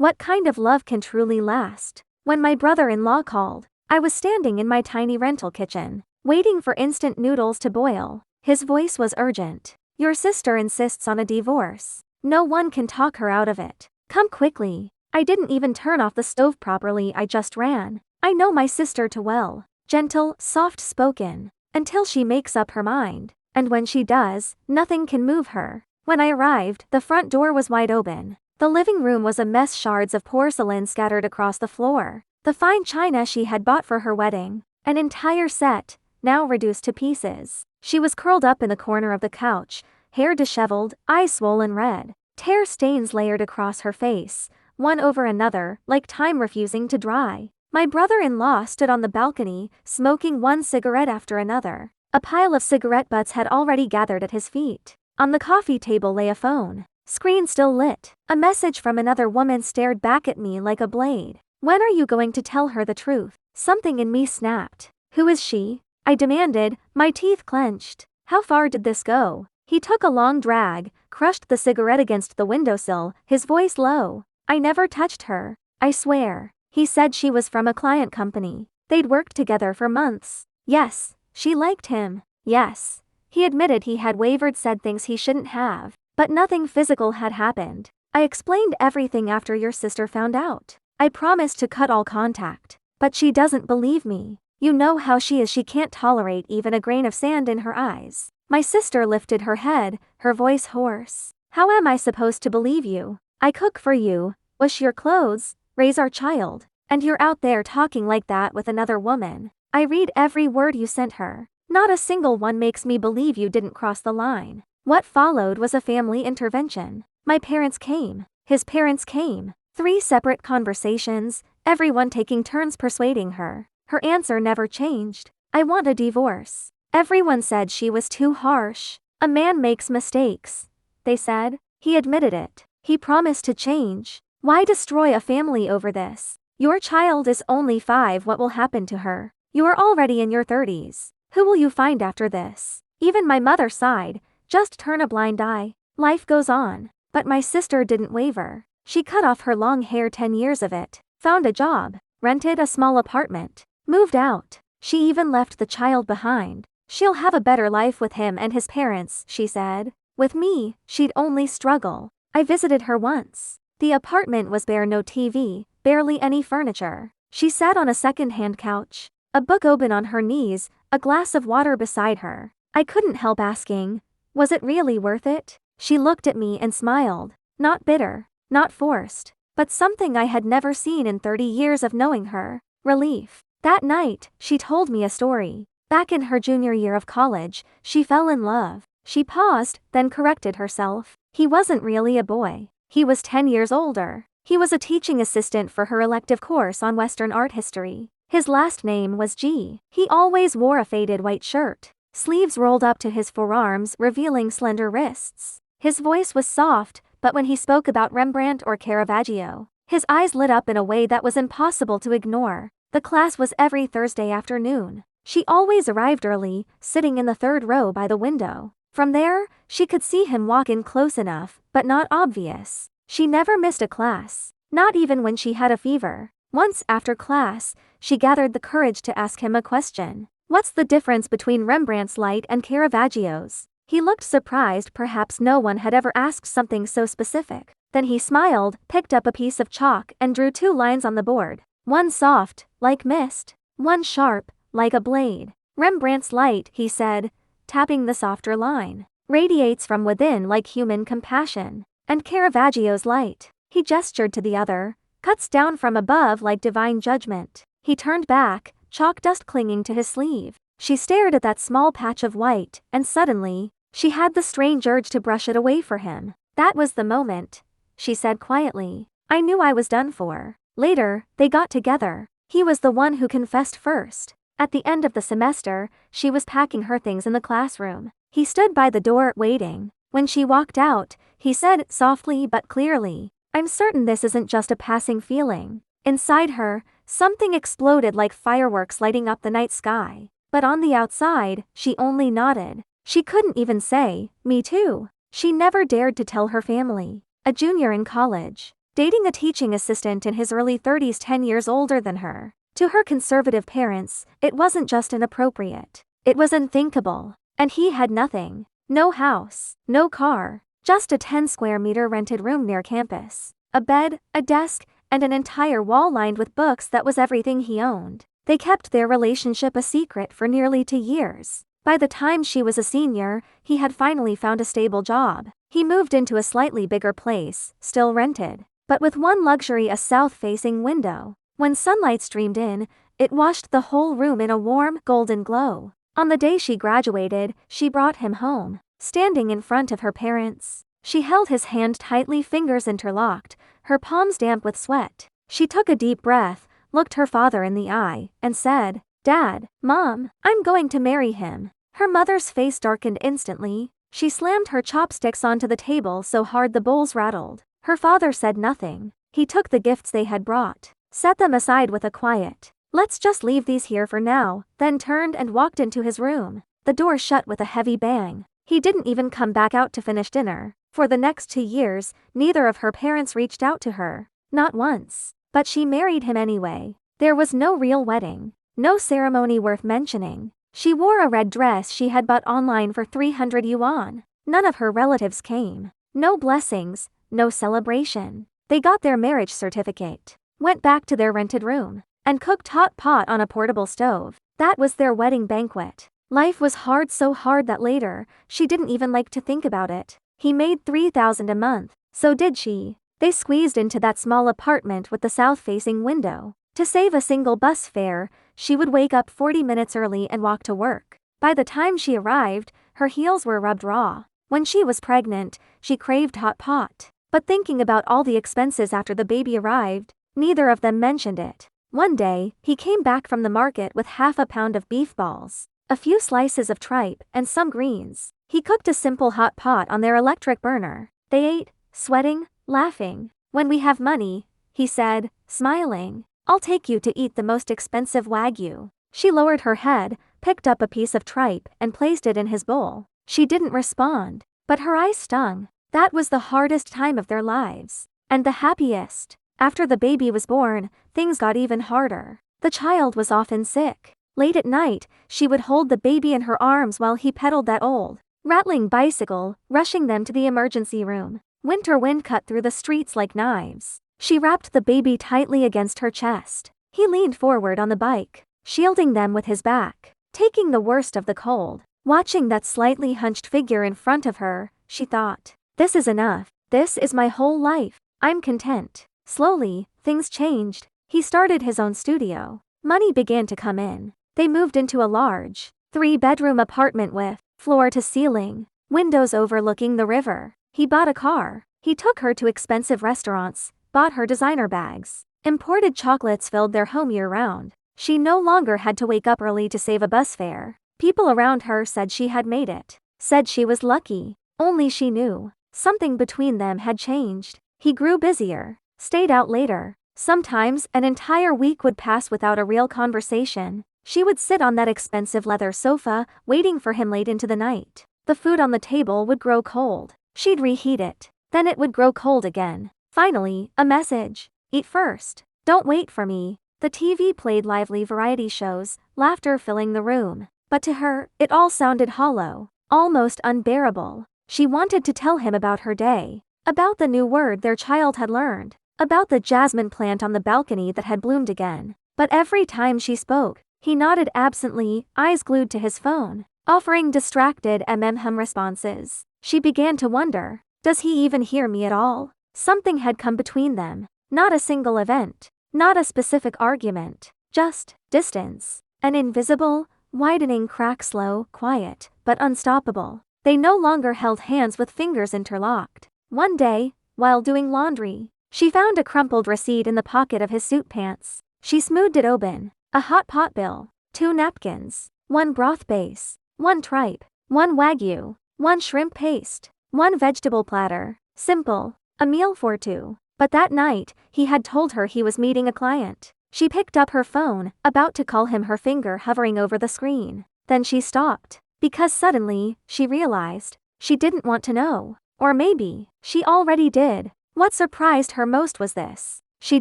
What kind of love can truly last? When my brother-in-law called, I was standing in my tiny rental kitchen, waiting for instant noodles to boil. His voice was urgent. Your sister insists on a divorce. No one can talk her out of it. Come quickly. I didn't even turn off the stove properly, I just ran. I know my sister too well. Gentle, soft-spoken. Until she makes up her mind. And when she does, nothing can move her. When I arrived, the front door was wide open. The living room was a mess, shards of porcelain scattered across the floor. The fine china she had bought for her wedding. An entire set, now reduced to pieces. She was curled up in the corner of the couch, hair disheveled, eyes swollen red. Tear stains layered across her face, one over another, like time refusing to dry. My brother-in-law stood on the balcony, smoking one cigarette after another. A pile of cigarette butts had already gathered at his feet. On the coffee table lay a phone. Screen still lit. A message from another woman stared back at me like a blade. When are you going to tell her the truth? Something in me snapped. Who is she? I demanded, my teeth clenched. How far did this go? He took a long drag, crushed the cigarette against the windowsill, his voice low. I never touched her. I swear. He said she was from a client company. They'd worked together for months. Yes, she liked him. Yes. He admitted he had wavered, said things he shouldn't have. But nothing physical had happened. I explained everything after your sister found out. I promised to cut all contact. But she doesn't believe me. You know how she is, she can't tolerate even a grain of sand in her eyes. My sister lifted her head, her voice hoarse. How am I supposed to believe you? I cook for you, wash your clothes, raise our child, and you're out there talking like that with another woman. I read every word you sent her. Not a single one makes me believe you didn't cross the line. What followed was a family intervention. My parents came. His parents came. 3 separate conversations, everyone taking turns persuading her. Her answer never changed. I want a divorce. Everyone said she was too harsh. A man makes mistakes, they said. He admitted it. He promised to change. Why destroy a family over this? Your child is only 5. What will happen to her? You are already in your 30s. Who will you find after this? Even my mother sighed. Just turn a blind eye. Life goes on. But my sister didn't waver. She cut off her long hair, 10 years of it. Found a job. Rented a small apartment. Moved out. She even left the child behind. She'll have a better life with him and his parents, she said. With me, she'd only struggle. I visited her once. The apartment was bare, no TV, barely any furniture. She sat on a second-hand couch. A book open on her knees, a glass of water beside her. I couldn't help asking, was it really worth it? She looked at me and smiled. Not bitter, not forced, but something I had never seen in 30 years of knowing her. Relief. That night, she told me a story. Back in her junior year of college, she fell in love. She paused, then corrected herself. He wasn't really a boy. He was 10 years older. He was a teaching assistant for her elective course on Western art history. His last name was G. He always wore a faded white shirt. Sleeves rolled up to his forearms, revealing slender wrists. His voice was soft, but when he spoke about Rembrandt or Caravaggio, his eyes lit up in a way that was impossible to ignore. The class was every Thursday afternoon. She always arrived early, sitting in the 3rd row by the window. From there, she could see him walk in close enough, but not obvious. She never missed a class, not even when she had a fever. Once after class, she gathered the courage to ask him a question. What's the difference between Rembrandt's light and Caravaggio's? He looked surprised, perhaps no one had ever asked something so specific. Then he smiled, picked up a piece of chalk and drew 2 lines on the board. One soft, like mist. One sharp, like a blade. Rembrandt's light, he said, tapping the softer line, radiates from within like human compassion. And Caravaggio's light, he gestured to the other, cuts down from above like divine judgment. He turned back, chalk dust clinging to his sleeve. She stared at that small patch of white, and suddenly, she had the strange urge to brush it away for him. That was the moment, she said quietly. I knew I was done for. Later, they got together. He was the one who confessed first. At the end of the semester, she was packing her things in the classroom. He stood by the door, waiting. When she walked out, he said, softly but clearly, I'm certain this isn't just a passing feeling. Inside her, something exploded like fireworks lighting up the night sky. But on the outside, she only nodded. She couldn't even say, me too. She never dared to tell her family. A junior in college. dating a teaching assistant in his early 30s 10 years older than her. To her conservative parents, it wasn't just inappropriate. It was unthinkable. And he had nothing. No house, no car, just a 10-square-meter rented room near campus. A bed, a desk, and an entire wall lined with books that was everything he owned. They kept their relationship a secret for nearly 2 years. By the time she was a senior, he had finally found a stable job. He moved into a slightly bigger place, still rented, but with one luxury: a south-facing window. When sunlight streamed in, it washed the whole room in a warm, golden glow. On the day she graduated, she brought him home. Standing in front of her parents, she held his hand tightly, fingers interlocked, her palms damp with sweat. She took a deep breath, looked her father in the eye, and said, "Dad, Mom, I'm going to marry him." Her mother's face darkened instantly. She slammed her chopsticks onto the table so hard the bowls rattled. Her father said nothing. He took the gifts they had brought, set them aside with a quiet, "Let's just leave these here for now," then turned and walked into his room. The door shut with a heavy bang. He didn't even come back out to finish dinner. For the next 2 years, neither of her parents reached out to her. Not once. But she married him anyway. There was no real wedding. No ceremony worth mentioning. She wore a red dress she had bought online for 300 yuan. None of her relatives came. No blessings, no celebration. They got their marriage certificate, went back to their rented room, and cooked hot pot on a portable stove. That was their wedding banquet. Life was hard, so hard that later, she didn't even like to think about it. He made 3,000 a month. So did she. They squeezed into that small apartment with the south-facing window. To save a single bus fare, she would wake up 40 minutes early and walk to work. By the time she arrived, her heels were rubbed raw. When she was pregnant, she craved hot pot. But thinking about all the expenses after the baby arrived, neither of them mentioned it. One day, he came back from the market with half a pound of beef balls, a few slices of tripe, and some greens. He cooked a simple hot pot on their electric burner. They ate, sweating, laughing. "When we have money," he said, smiling, "I'll take you to eat the most expensive Wagyu." She lowered her head, picked up a piece of tripe, and placed it in his bowl. She didn't respond, but her eyes stung. That was the hardest time of their lives. And the happiest. After the baby was born, things got even harder. The child was often sick. Late at night, she would hold the baby in her arms while he pedaled that old, rattling bicycle, rushing them to the emergency room. Winter wind cut through the streets like knives. She wrapped the baby tightly against her chest. He leaned forward on the bike, shielding them with his back, taking the worst of the cold. Watching that slightly hunched figure in front of her, she thought, "This is enough. This is my whole life. I'm content." Slowly, things changed. He started his own studio. Money began to come in. They moved into a large, 3-bedroom apartment with floor-to-ceiling windows overlooking the river. He bought a car. He took her to expensive restaurants, bought her designer bags. Imported chocolates filled their home year-round. She no longer had to wake up early to save a bus fare. People around her said she had made it, said she was lucky. Only she knew. Something between them had changed. He grew busier, stayed out later. Sometimes an entire week would pass without a real conversation. She would sit on that expensive leather sofa, waiting for him late into the night. The food on the table would grow cold. She'd reheat it. Then it would grow cold again. Finally, a message. "Eat first. Don't wait for me." The TV played lively variety shows, laughter filling the room. But to her, it all sounded hollow, almost unbearable. She wanted to tell him about her day, about the new word their child had learned, about the jasmine plant on the balcony that had bloomed again. But every time she spoke, he nodded absently, eyes glued to his phone, offering distracted hum responses. She began to wonder, does he even hear me at all? Something had come between them. Not a single event, not a specific argument, just distance. An invisible, widening crack, slow, quiet, but unstoppable. They no longer held hands with fingers interlocked. One day, while doing laundry, she found a crumpled receipt in the pocket of his suit pants. She smoothed it open. A hot pot bill, 2 napkins, 1 broth base, 1 tripe, 1 Wagyu, 1 shrimp paste, 1 vegetable platter. Simple. A meal for 2. But that night, he had told her he was meeting a client. She picked up her phone, about to call him, her finger hovering over the screen. Then she stopped. Because suddenly, she realized, she didn't want to know. Or maybe, she already did. What surprised her most was this. She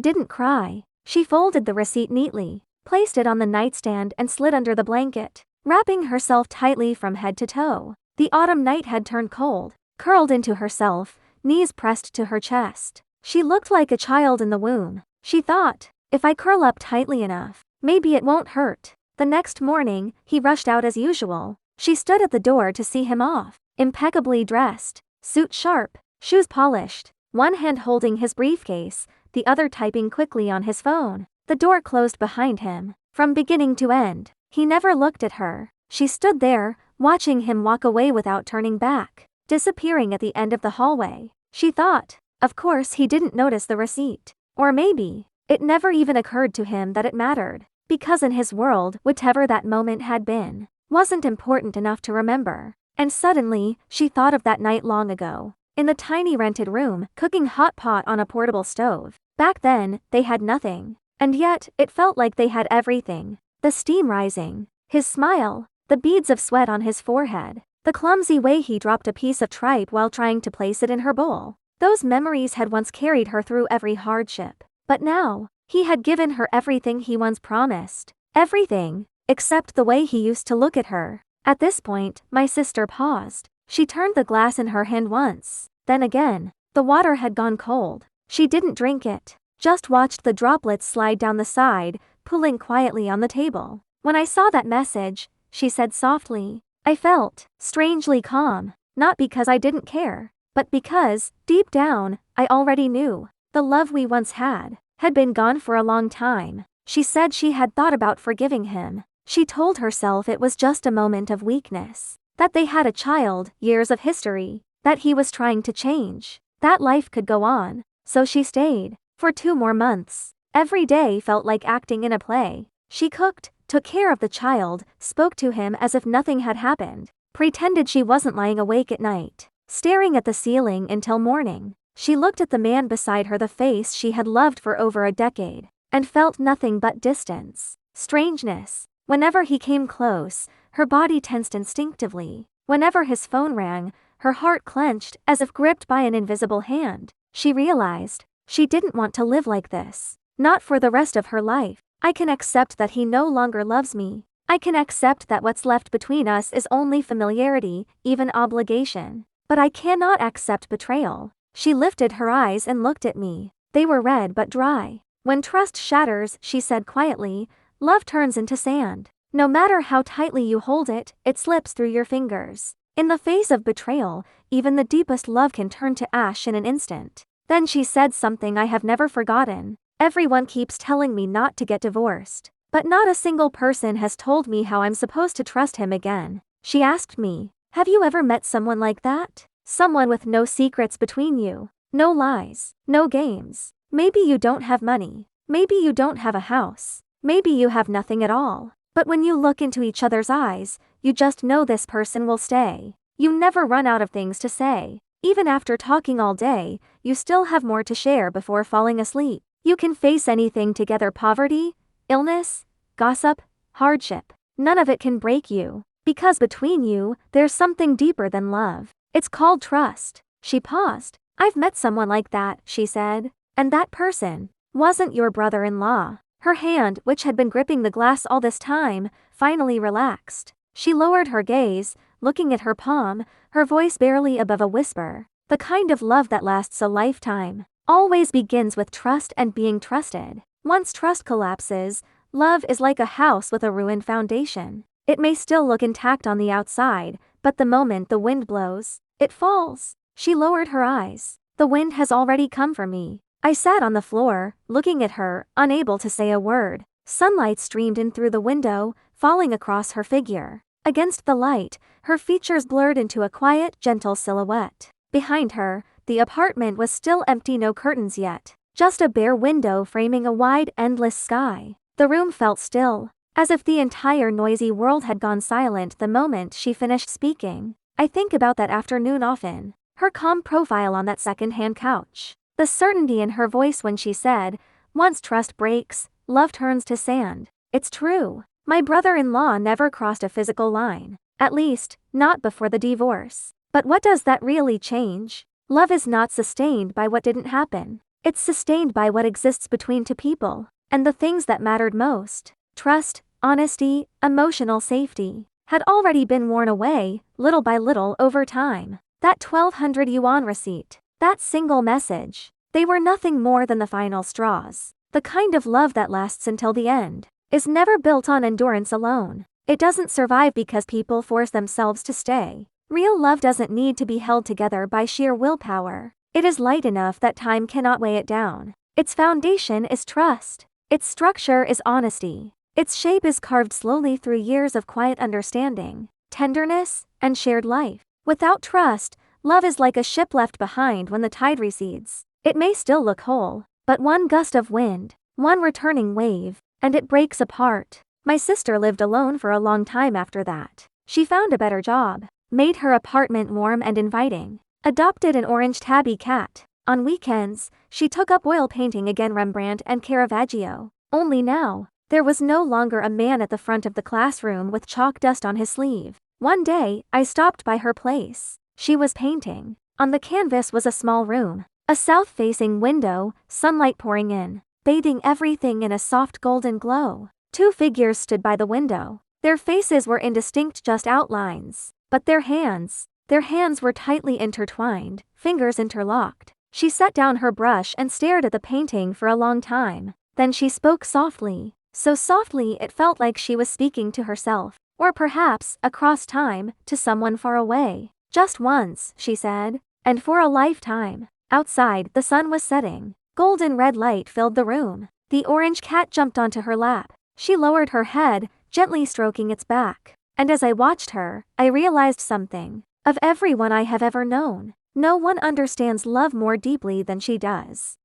didn't cry. She folded the receipt neatly, placed it on the nightstand and slid under the blanket, wrapping herself tightly from head to toe. The autumn night had turned cold. Curled into herself, knees pressed to her chest, she looked like a child in the womb. She thought, if I curl up tightly enough, maybe it won't hurt. The next morning, he rushed out as usual. She stood at the door to see him off, impeccably dressed, suit sharp, shoes polished, one hand holding his briefcase, the other typing quickly on his phone. The door closed behind him. From beginning to end, he never looked at her. She stood there, watching him walk away without turning back, disappearing at the end of the hallway. She thought, of course he didn't notice the receipt. Or maybe, it never even occurred to him that it mattered, because in his world, whatever that moment had been, wasn't important enough to remember. And suddenly, she thought of that night long ago, in the tiny rented room, cooking hot pot on a portable stove. Back then, they had nothing. And yet, it felt like they had everything. The steam rising, his smile, the beads of sweat on his forehead, the clumsy way he dropped a piece of tripe while trying to place it in her bowl. Those memories had once carried her through every hardship. But now, he had given her everything he once promised. Everything, except the way he used to look at her. At this point, my sister paused. She turned the glass in her hand once, then again. The water had gone cold. She didn't drink it, just watched the droplets slide down the side, pooling quietly on the table. When I saw that message, she said softly, I felt strangely calm, not because I didn't care, but because, deep down, I already knew. The love we once had been gone for a long time. She said she had thought about forgiving him. She told herself it was just a moment of weakness, that they had a child, years of history, that he was trying to change, that life could go on. So she stayed, for 2 more months. Every day felt like acting in a play. She cooked, took care of the child, spoke to him as if nothing had happened, pretended she wasn't lying awake at night, staring at the ceiling until morning. She looked at the man beside her, the face she had loved for over a decade, and felt nothing but distance, strangeness. Whenever he came close, her body tensed instinctively. Whenever his phone rang, her heart clenched as if gripped by an invisible hand. She realized, she didn't want to live like this. Not for the rest of her life. I can accept that he no longer loves me. I can accept that what's left between us is only familiarity, even obligation. But I cannot accept betrayal. She lifted her eyes and looked at me. They were red but dry. When trust shatters, she said quietly, love turns into sand. No matter how tightly you hold it, it slips through your fingers. In the face of betrayal, even the deepest love can turn to ash in an instant. Then she said something I have never forgotten. Everyone keeps telling me not to get divorced, but not a single person has told me how I'm supposed to trust him again. She asked me, have you ever met someone like that? Someone with no secrets between you, no lies, no games. Maybe you don't have money. Maybe you don't have a house. Maybe you have nothing at all. But when you look into each other's eyes, you just know this person will stay. You never run out of things to say. Even after talking all day, you still have more to share before falling asleep. You can face anything together: poverty, illness, gossip, hardship. None of it can break you, because between you, there's something deeper than love. It's called trust. She paused. I've met someone like that, she said. And that person wasn't your brother-in-law. Her hand, which had been gripping the glass all this time, finally relaxed. She lowered her gaze, looking at her palm, her voice barely above a whisper. The kind of love that lasts a lifetime always begins with trust and being trusted. Once trust collapses, love is like a house with a ruined foundation. It may still look intact on the outside, but the moment the wind blows, it falls. She lowered her eyes. The wind has already come for me. I sat on the floor, looking at her, unable to say a word. Sunlight streamed in through the window, falling across her figure. Against the light, her features blurred into a quiet, gentle silhouette. Behind her, the apartment was still empty, no curtains yet. Just a bare window framing a wide, endless sky. The room felt still, as if the entire noisy world had gone silent the moment she finished speaking. I think about that afternoon often. Her calm profile on that second-hand couch. The certainty in her voice when she said, once trust breaks, love turns to sand. It's true. My brother-in-law never crossed a physical line. At least, not before the divorce. But what does that really change? Love is not sustained by what didn't happen. It's sustained by what exists between two people, and the things that mattered most, trust, honesty, emotional safety, had already been worn away, little by little over time. That 1200 yuan receipt, that single message, they were nothing more than the final straws. The kind of love that lasts until the end is never built on endurance alone. It doesn't survive because people force themselves to stay. Real love doesn't need to be held together by sheer willpower. It is light enough that time cannot weigh it down. Its foundation is trust. Its structure is honesty. Its shape is carved slowly through years of quiet understanding, tenderness, and shared life. Without trust, love is like a ship left behind when the tide recedes. It may still look whole, but one gust of wind, one returning wave, and it breaks apart. My sister lived alone for a long time after that. She found a better job, made her apartment warm and inviting, adopted an orange tabby cat. On weekends, she took up oil painting again, Rembrandt and Caravaggio. Only now, there was no longer a man at the front of the classroom with chalk dust on his sleeve. One day, I stopped by her place. She was painting. On the canvas was a small room, a south-facing window, sunlight pouring in, bathing everything in a soft golden glow. Two figures stood by the window. Their faces were indistinct, just outlines, but their hands were tightly intertwined, fingers interlocked. She set down her brush and stared at the painting for a long time. Then she spoke softly, so softly it felt like she was speaking to herself, or perhaps, across time, to someone far away. Just once, she said, and for a lifetime. Outside, the sun was setting. Golden red light filled the room. The orange cat jumped onto her lap. She lowered her head, gently stroking its back. And as I watched her, I realized something. Of everyone I have ever known, no one understands love more deeply than she does.